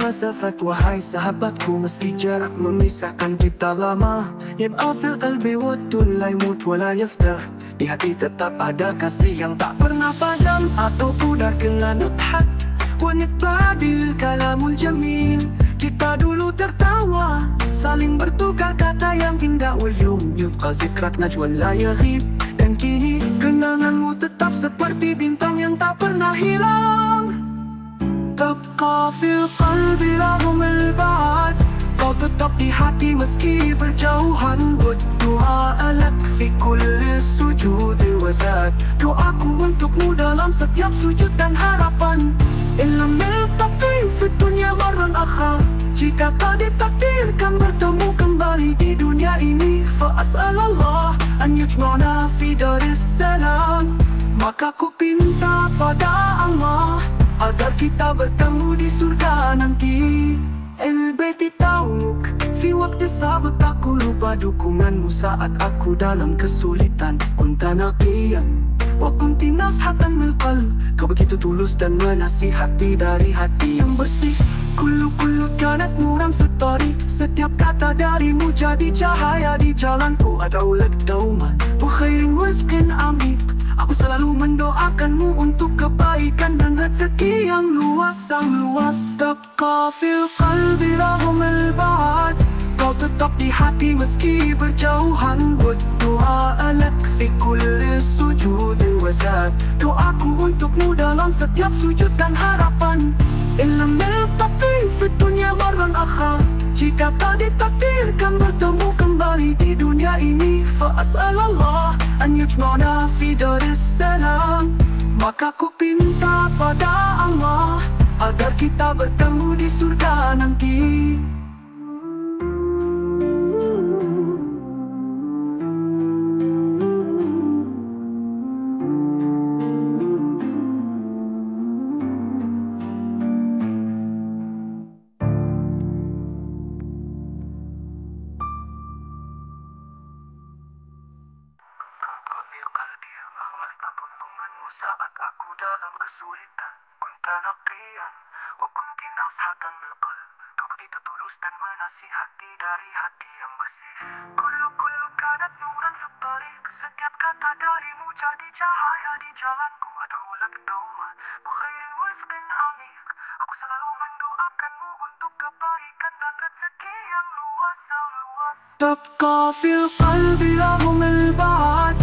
المسافات wahai sahabatku meski jarak memisahkan kita lama يبقى في القلب ود لا يموت ولا يفتح di hati tetap ada kasih yang tak pernah padam atau pudar kena nuthat ونتبادل الكلام الجميل kita dulu tertawa saling bertukar kata yang indah واليوم يبقى ذكرك نجوى لا يغيب dan kini kenanganmu tetap seperti bintang yang tak pernah hilang تبقى في القلب رغم البعد kau tetap di hati meski berjauhan والدعاء لك في كل سجود وزاد doaku untukmu dalam setiap sujud dan harapan إن لم نلتقي في الدنيا مرة أخرى jika tak ditakdirkan bertemu kembali di dunia ini فأسأل الله أن يجمعنا في دار السلام maka ku pinta pada Allah agar kita bertemu di surga nanti البيت tauk في وقت صعب aku lupa dukunganmu saat aku dalam kesulitan كنت نقيا وكنت نصحة من القلب kau begitu tulus dan menasihati dari hati yang bersih كل كانت نورا في الطريق setiap kata darimu jadi cahaya di jalanku أدعو لك دوما بخير ورزق عميق aku selalu mendoakanmu untuk kebaikan dan rezeki yang luas تبقى في القلب رغم البعد kau tetap di hati meski berjauhan والدعاء لك في كل سجود وزاد doaku untukmu dalam setiap sujud dan harapan إن لم نلتقي في الدنيا مرة أخرى jika tak ditakdirkan bertemu kembali di dunia ini فأسأل الله أن يجمعنا في دار السلام maka ku pinta pada Allah agar kita bertemu di surga nanti saat aku dalam kesulitan kunta naqiyan wa kunti nashatan liqalb kau begitu tulus dan menasihati dari hati yang bersih kullu kanat nuran fi tariq setiap kata darimu jadi cahaya di jalanku ad'u lak dawman bukhair rizqin amiq aku selalu mendoakanmu untuk kebaikan dan rezeki yang luas تبقى في القلب رغم البعد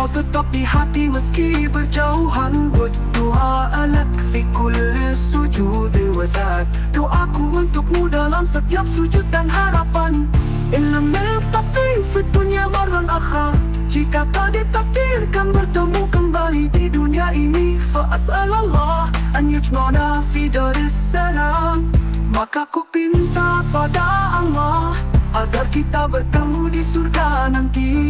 kau tetap di hati meski berjauhan والدعاء لك في كل سجود وزاد doaku untukmu dalam setiap sujud dan harapan إن لم نلتقي في الدنيا مرة أخرى jika tak ditakdirkan bertemu kembali di dunia ini فأسأل الله أن يجمعنا في دار السلام maka ku pinta pada Allah agar kita bertemu di surga nanti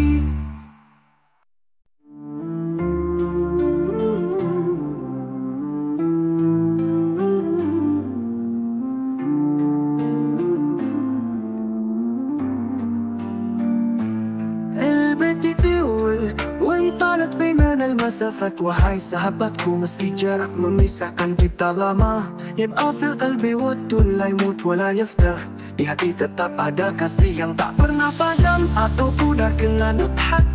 وانطلت بيننا المسافات wahai sahabatku meski jarak memisahkan kita lama يبقى في القلب ود لا يموت ولا يفتح di hati tetap ada kasih yang tak pernah padam atau pudar kena nuthat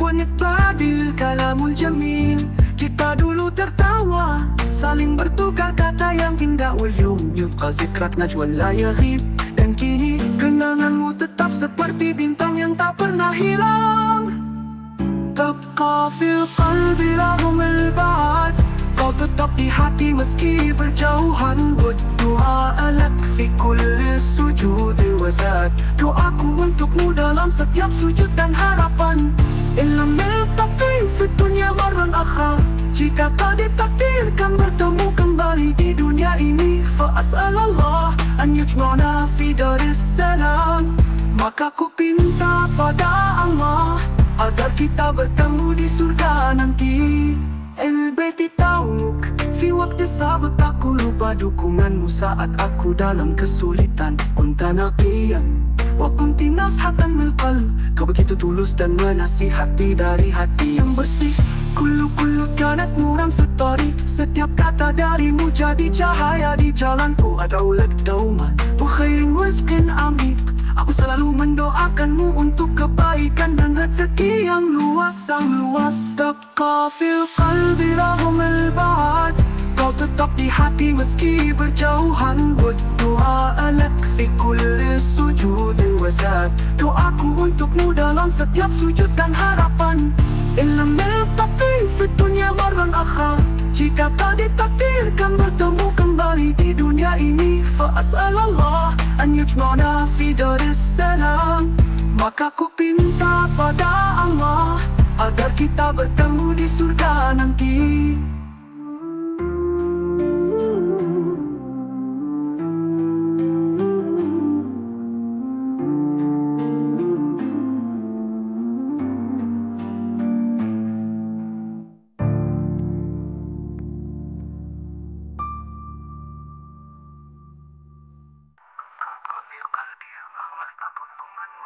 ونتبادل الكلام الجميل kita dulu tertawa saling bertukar kata yang indah واليوم يبقى ذكرك نجوى لا يغيب dan kini kenanganmu tetap seperti bintang yang tak pernah hilang تبقى في القلب رغم البعد kau tetap di hati meski berjauhan والدعاء لك في كل سجود وزاد doaku untukmu dalam setiap sujud dan harapan إن لم نلتقي في الدنيا مرة أخرى jika tak ditakdirkan bertemu kembali di dunia ini فأسأل الله أن يجمعنا في دار السلام maka ku pinta pada Allah agar kita bertemu di surga nanti البيت tauk في وقت صعب aku lupa dukunganmu saat aku dalam kesulitan كنت نقيا وكنت نصحة من القلب kau begitu tulus dan menasihati dari hati yang bersih Kulu-kulu kanat muram story. Setiap kata darimu jadi cahaya di jalanku. Ada ulat dauman Bukhairin wazkin amik. Aku selalu mendoakanmu untuk kebaikan dan rezeki yang luas, sang luas. Tabqa fil qalbi rahum al-ba'ad. Kau tetap di hati meski berjauhan. Berdoa alak fi kulli sujud wazad. Doaku untukmu dalam setiap sujud dan harapan. Illam niltaqi fi dunya marran akhar. Jika tak ditakdirkan bertemu kembali di dunia ini, fa as'alallah an yujma'na fi daris salam. Maka ku pinta pada Allah agar kita bertemu di surga nanti.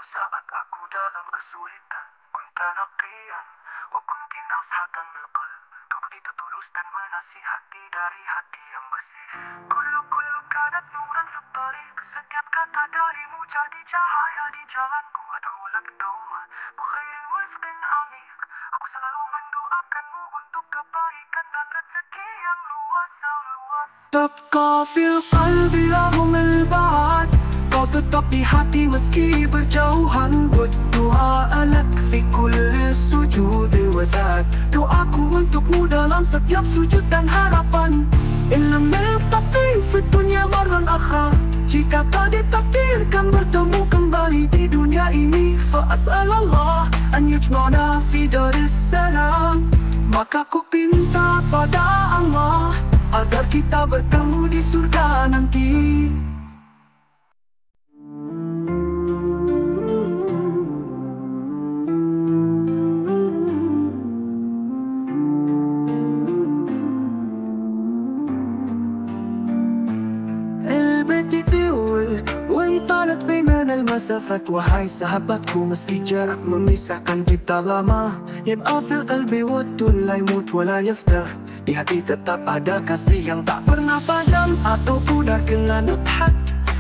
Saat aku dalam kesulitan, kunta naqiyan wa kunti nasihatan min qalb. Kau begitu tulus dan menasihati dari hati yang bersih. Kulu kanat nuran fi tariq. Setiap kata darimu jadi cahaya di jalanku. Ada ulat dauman Bukhairin wazkin amik. Aku selalu mendoakanmu untuk kebaikan dan rezeki yang luas, sang luas. Tabqa fil qalbi rahum al-ba'ad. Kau tetap di hati meski berjauhan. Berdoa alak fi kulli sujud wazad. Doaku untukmu dalam setiap sujud dan harapan. Illam niltaqi fi dunya marran akhar. Jika tak ditakdirkan bertemu kembali di dunia ini, fa as'alallah an yujma'na fi daris salam. Maka ku pinta pada Allah agar kita bertemu di surga nanti. Masafat, wahai sahabatku, meski jarak memisahkan kita lama, yabqa fil qalbi waddun la yamut wa la yaftah. Di hati tetap ada kasih yang tak pernah padam atau pudar kala nuthat.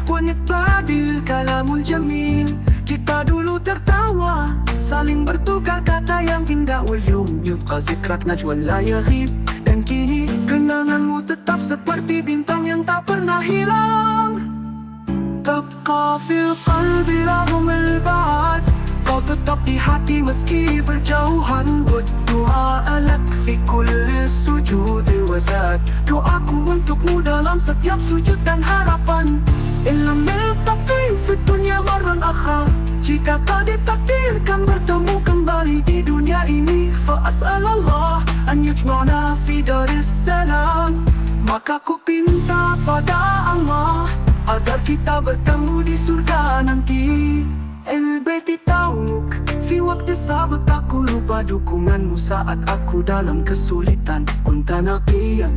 Wa nitbabil kalamul jamil. Kita dulu tertawa, saling bertukar kata yang indah. Wal yawm yubqa zikrak najwa la yaghib. Dan kini kenanganmu tetap seperti bintang yang tak pernah hilang. Tabqa fil qalbi rahum al-ba'ad. Kau tetap di hati meski berjauhan. Berdoa alak fi kulli sujud wazad. Doaku untukmu dalam setiap sujud dan harapan. Illam niltaqi fi dunya marran akhar. Jika tak ditakdirkan bertemu kembali di dunia ini, fa as'alallah an yujma'na fi daris salam. Maka ku pinta pada Allah agar kita bertemu di surga nanti. El-Baiti Taumuk fi waktu sahabat, aku lupa dukunganmu saat aku dalam kesulitan. Kunta naqiyan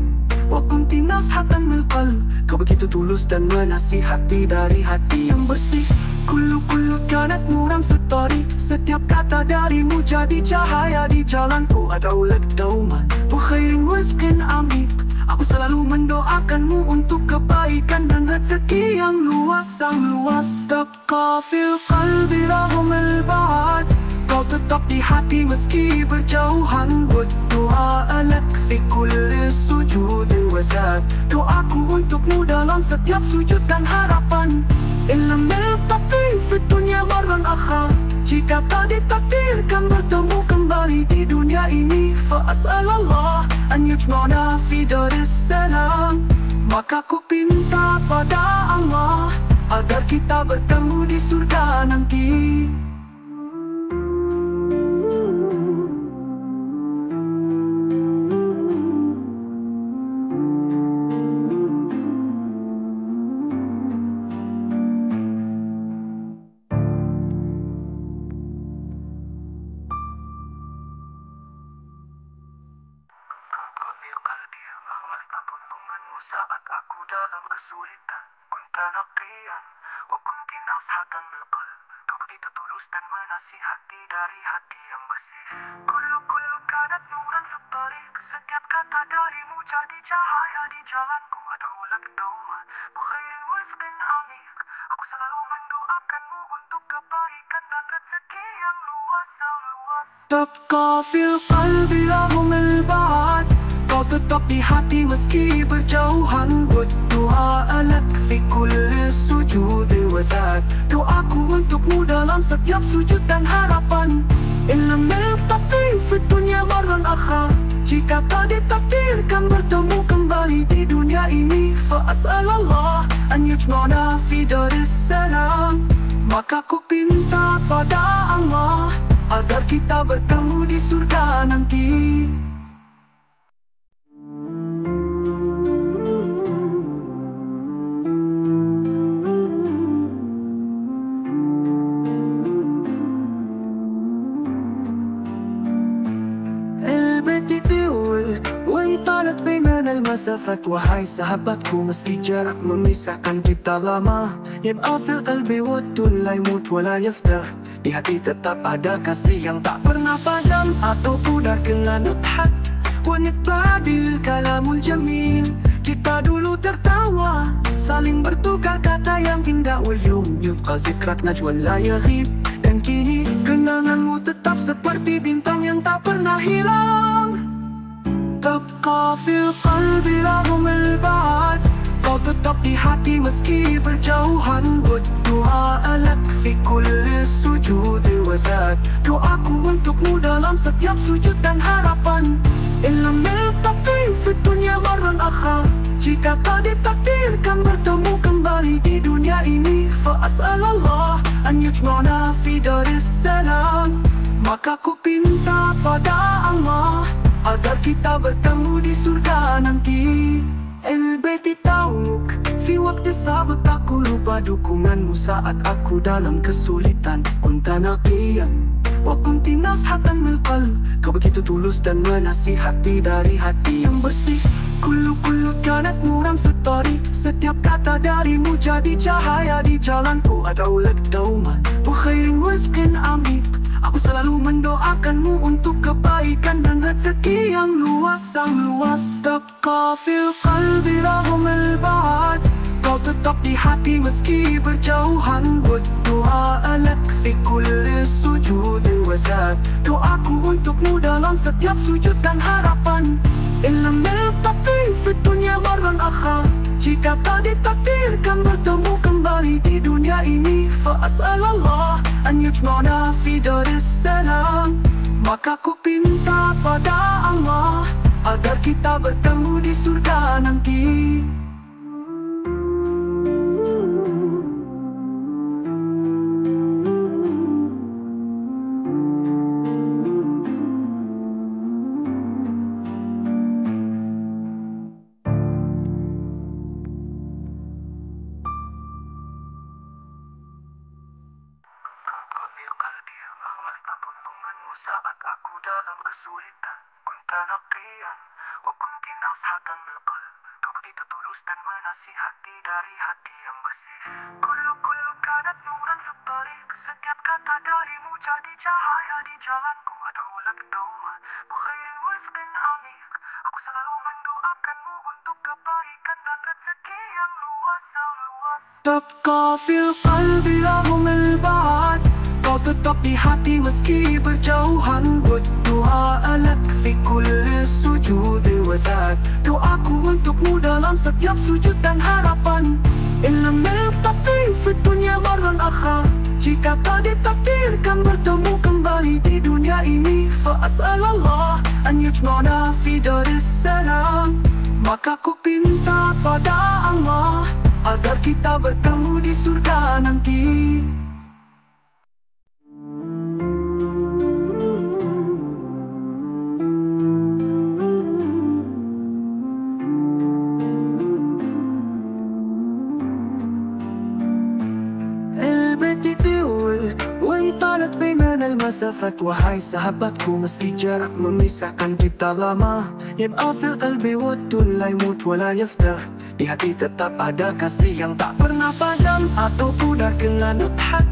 wa kunti nasihatan min qalb. Kau begitu tulus dan menasihati dari hati yang bersih. Kulu kanat muram fi tariq. Setiap kata darimu jadi cahaya di jalanku. Ada ulat dauman Bukhairin wazkin amik. Aku selalu mendoakanmu untuk kebaikan dan rezeki yang luas, sang luas. Tabqa fil qalbi rahum al-ba'ad. Kau tetap di hati meski berjauhan. Berdoa alak fi kulli sujud wazad. Doaku untukmu dalam setiap sujud dan harapan. Illam niltaqi fi dunya marran akhar. Jika tak ditakdirkan bertemu kembali di dunia ini, fa as'alallah an yujma'na fi daris salam. Maka ku pinta pada Allah agar kita bertemu di surga nanti. Saat aku dalam kesulitan, kunta naqiyan wa kunti nasihatan min qalb. Kau begitu tulus dan menasihati dari hati yang bersih. Kulu kanat nuran sa tarik. Setiap kata darimu jadi cahaya di jalanku. Ada ulat dauman, bukhairin wazqin amik. Aku selalu mendoakanmu untuk kebaikan dan rezeki yang luas. Tabqa fil qalbi raghm al-ba'd. Kau tetap di hati meski berjauhan. Berdoa lak fi kulli sujud wa zad. Doaku untukmu dalam setiap sujud dan harapan. Illam yaltaqi fi dunya marran akhar. Jika tak ditakdirkan bertemu kembali di dunia ini, fa as'alallah an yujma'na fi daris salam. Maka ku pinta pada Allah agar kita bertemu di surga nanti. Talat bainana al-masafat. Wahai sahabatku, meski jarak memisahkan kita lama, yabqa fil qalbi waddun la yamut wa la yaftah. Di hati tetap ada kasih yang tak pernah padam atau pudar kena nuthat. Wa nitbadil kalamul jamil. Kita dulu tertawa, saling bertukar kata yang indah. Wal yawm yubqa zikrak najwa la yaghib. Dan kini kenanganmu tetap seperti bintang yang tak pernah hilang. Tabqa fil qalbi raghm al-ba'd. Kau tetap di hati meski berjauhan. Berdoa lak fi kulli sujud wa zad. Doaku untukmu dalam setiap sujud dan harapan. Illam yaltaqi fi dunya marran akhar. Jika tak ditakdirkan bertemu kembali di dunia ini, fa as'alallah an yujma'na fi daris salam. Maka ku pinta pada Allah agar kita bertemu di surga nanti. El-Baiti Taumuk fi waktu sahabat, aku lupa dukunganmu saat aku dalam kesulitan. Kunta naqiyan wa kunti nashatan mil qalb. Kau begitu tulus dan menasihati dari hati yang bersih. Kullu kanat nuran fi tariq. Setiap kata darimu jadi cahaya di jalanku. Ada ulat dauman, bukhairin wazqin amik. Aku selalu mendoakanmu untuk kebaikan dan rezeki yang luas, sang luas. Tabqa fil qalbi raghm al-ba'd. Kau tetap di hati meski berjauhan. Berdoa lak fi kulli sujud wa zad. Doaku untukmu dalam setiap sujud dan harapan. Illam yaltaqi fi dunya marran akhar. Jika tak ditakdirkan bertemu kembali di dunia ini, fa as'alallah an yujma'na fi daris salam. Maka ku pinta pada Allah agar kita bertemu di surga nanti. Saat aku dalam kesulitan, kunta naqiyan wa kunti nashatan mil qalb. Kau begitu tulus dan menasihati dari hati yang bersih. Kullu kanat nuran fi tariq. Setiap kata darimu jadi cahaya di jalanku. Ada ulat dauman, bukhairin wazqin amik. Aku selalu mendoakanmu untuk kebaikan dan rezeki yang luas, sang luas. Tabqa fil qalbi raghm al-ba'd. Kau tetap di hati meski berjauhan. Berdoa lak fi kulli sujud wa zad. Doaku untukmu dalam setiap sujud dan harapan. Illam yaltaqi fi dunya marran akhar. Jika tak ditakdirkan bertemu kembali di dunia ini, fa as'alallah an yujma'na fi daris salam. Maka ku pinta pada Allah agar kita bertemu di surga nanti. Talat bainana al-masafat. Wahai sahabatku, meski jarak memisahkan kita lama, yabqa fil qalbi waddun la yamut wa la yaftah. Di hati tetap ada kasih yang tak pernah padam atau pudar kena nuthat.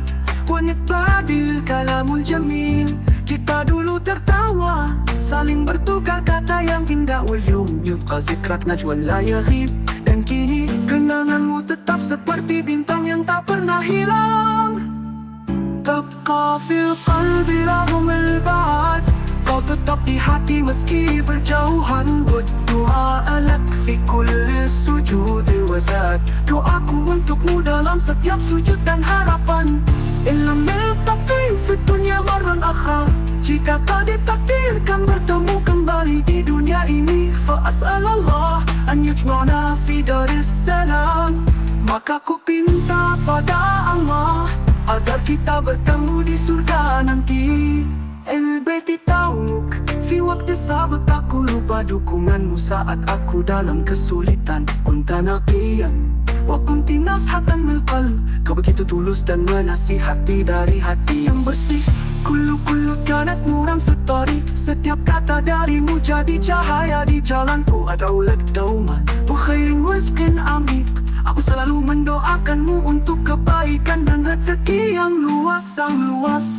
Wa nitbadil kalamul jamil. Kita dulu tertawa, saling bertukar kata yang indah. Walyum yubqa zikrak najwa la yaghib. Dan kini kenanganmu tetap seperti bintang yang tak pernah hilang. Tabqa fil qalbi raghm al-ba'd. Kau tetap di hati meski berjauhan. Berdoa alak fi kulli sujud wa zad. Doaku untukmu dalam setiap sujud dan harapan. Illam miltaqi fi dunya marran akhar. Jika tak ditakdirkan bertemu kembali di dunia ini, fa as'alallah an yujma'na fi daris salam. Maka ku pinta pada Allah agar kita bertemu di surga nanti. El-Baiti Taumuk fi waktu sahabat, aku lupa dukunganmu saat aku dalam kesulitan. Kunta naqiyan wa kunti nashatan min qalb. Kau begitu tulus dan menasihati dari hati yang bersih. Kullu kanat nuran fit tariq. Setiap kata darimu jadi cahaya di jalanku. Ad'ulak dauman wa khairin rizqin amik. Aku selalu mendoakanmu untuk kebaikan dan rezeki yang luas.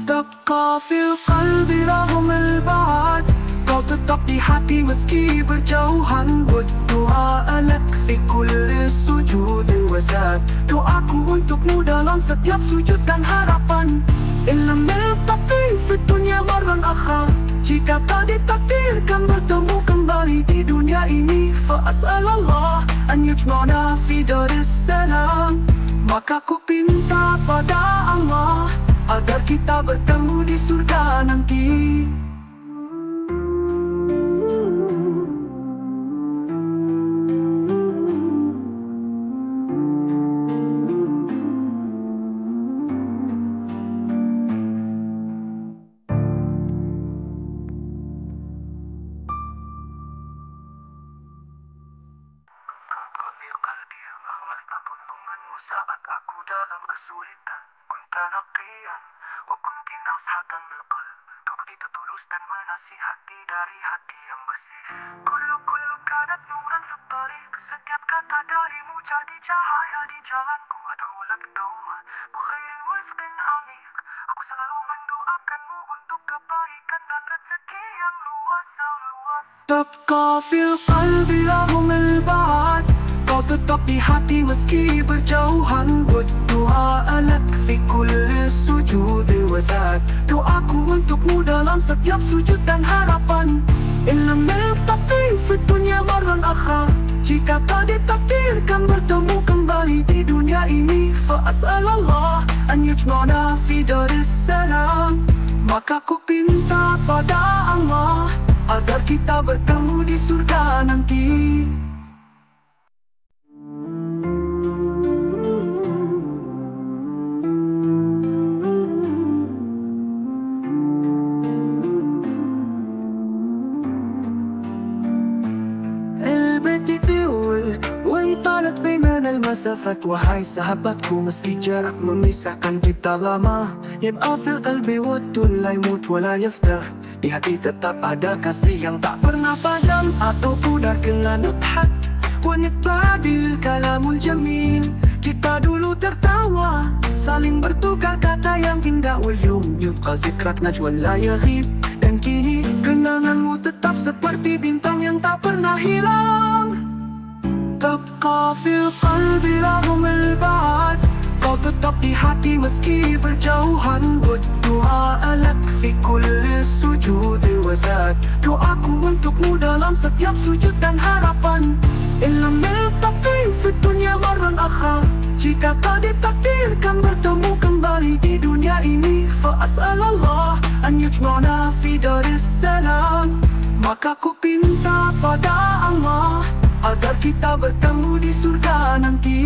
Tabqa fil qalbi raghm al-ba'd. Kau tetap di hati meski berjauhan. Berdoa alak fi kulli sujud wa zad. Doaku untukmu dalam setiap sujud dan harapan. Illam miltaqi fi dunya marran akhar. Jika tak ditakdirkan bertemu kembali di dunia ini, fa as'alallah an yujma'na fi daris salam. Maka ku pinta pada Allah agar kita bertemu di surga nanti. Saat aku dalam kesulitan, kunta naqiyan wa kunti nashatan min qalb. Kau begitu tulus dan menasihati dari hati yang bersih. Kullu kanat nuran fit tariq. Setiap kata darimu jadi cahaya di jalanku. Ad'ulak dauman wa khairin rizqin amik. Aku selalu mendoakanmu untuk kebaikan dan rezeki yang luas. Tabqa fil qalbi raghm al-ba'd. Kau tetap di hati meski berjauhan. Berdoa alak fi kulli sujud wa zad. Doaku untukmu dalam setiap sujud dan harapan. Illam miltaqi fi dunya marran akhar. Jika tak ditakdirkan bertemu kembali di dunia ini, fa as'alallah an yujma'na fi daris salam. Maka ku pinta pada Allah agar kita bertemu di surga nanti. Masafat, wahai sahabatku, meski jarak memisahkan kita lama, yabqa fil qalbi waddun la yamut wa la yaftah. Di hati tetap ada kasih yang tak pernah padam atau pudar kena nuthat. Wa nitbadil kalamul jamil. Kita dulu tertawa, saling bertukar kata yang indah. Walyum yubqa zikrak najwa la yaghib. Dan kini kenanganmu tetap seperti bintang yang tak pernah hilang. Tabqa fil qalbi raghm al-ba'd. Kau tetap di hati meski berjauhan. Berdoa alak fi kulli sujud wa zad. Doaku untukmu dalam setiap sujud dan harapan. Illam miltaqi fi dunya marran akhar. Jika tak ditakdirkan bertemu kembali di dunia ini, fa as'alallah an yujma'na fi daris salam. Maka ku pinta pada Allah agar kita bertemu di surga nanti.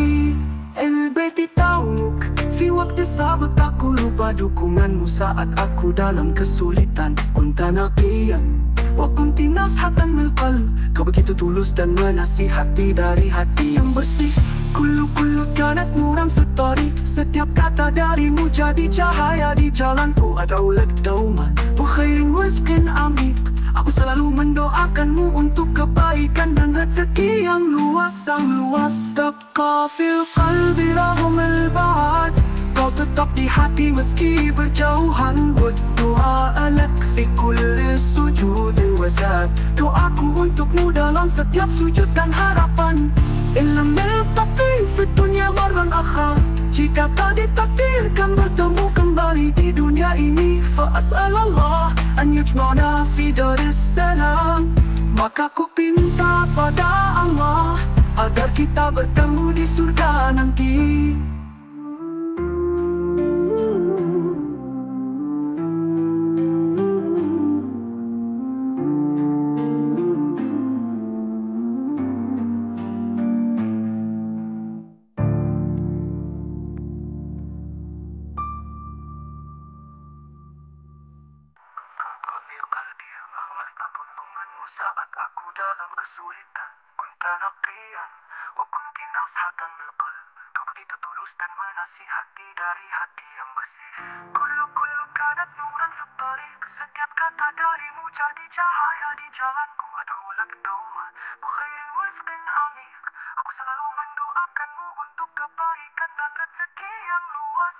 El-Baiti Taumuk fi waktu sahabat, aku lupa dukunganmu saat aku dalam kesulitan. Kunta naqiyan wa kunti nashatan min qalb. Kau begitu tulus dan menasihati dari hati yang bersih. Kullu kanat nuran fit tariq. Setiap kata darimu jadi cahaya di jalanku. Ad'ulak dauman wa khairin rizqin amik. Aku selalu mendoakanmu untuk kebaikan dan rezeki yang luas. Tabqa fil qalbi raghm al-ba'd. Kau tetap di hati hati meski berjauhan. Berdoa alak fi kulli sujud wa zat. Doaku untukmu dalam setiap sujud dan harapan. Ilm tapi fi dunia marran akhir. Jika tak ditakdirkan bertemu kembali di dunia ini, fa as'alallah an yujma'na fi daris salam. Maka ku pinta pada Allah agar kita bertemu di surga nanti. Saat aku dalam kesulitan, kunta naqiyan wa kunti nasihatan qalb. Kau begitu tulus dan menasihati dari hati yang bersih. Kullu kanat nuran fi tariq. Setiap kata darimu jadi cahaya di jalanku. Ad'u lak dawman bi khairin rizqin amiq. Aku selalu mendoakanmu untuk kebaikan dan rezeki yang luas.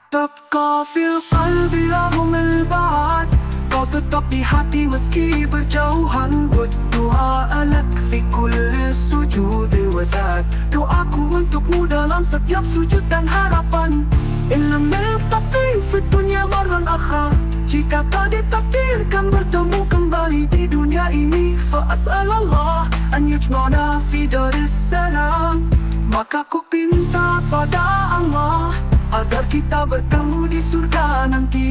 Tabqa fil qalbi rahmul ba'ad. Kau tetap di hati meski berjauhan. Berdoa alak fi kulli sujud wa zat. Doaku untukmu dalam setiap sujud dan harapan. Ilm tapi fi dunia marran akhir. Jika tak ditakdirkan bertemu kembali di dunia ini, fa as'alallah an yujma'na fi daris salam. Maka ku pinta pada Allah agar kita bertemu di surga nanti.